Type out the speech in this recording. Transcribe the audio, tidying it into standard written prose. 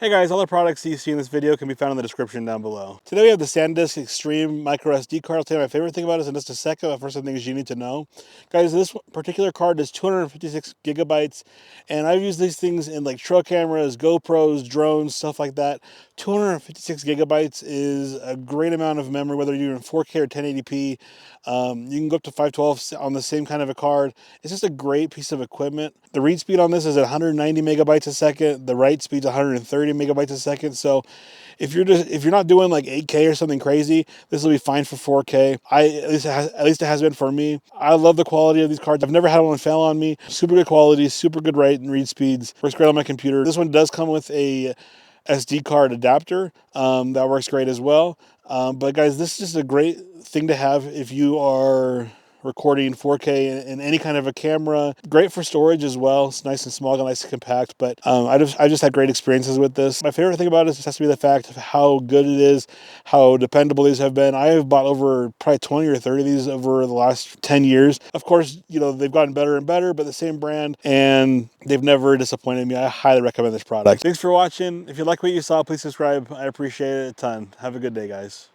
Hey guys, all the products you see in this video can be found in the description down below. Today we have the SanDisk Extreme MicroSD card. I'll tell you my favorite thing about it in just a second, but first some things you need to know. Guys, this particular card is 256 gigabytes, and I've used these things in like trail cameras, GoPros, drones, stuff like that. 256 gigabytes is a great amount of memory, whether you're in 4K or 1080p. You can go up to 512 on the same kind of a card. It's just a great piece of equipment. The read speed on this is at 190 megabytes a second. The write speed's 130 megabytes a second. So if you're not doing like 8K or something crazy, this will be fine for 4K. At least it has been for me. I love the quality of these cards. I've never had one fail on me. Super good quality, super good write and read speeds. Works great on my computer. This one does come with a SD card adapter that works great as well. But guys, this is just a great thing to have if you are recording 4K in any kind of a camera. Great for storage as well. It's nice and small, nice and compact. But I just had great experiences with this. My favorite thing about it has to be the fact of how good it is, how dependable these have been. I have bought over probably 20 or 30 of these over the last 10 years. Of course, they've gotten better and better, but the same brand, and they've never disappointed me. I highly recommend this product. Thanks for watching. If you like what you saw, please subscribe. I appreciate it a ton. Have a good day, guys.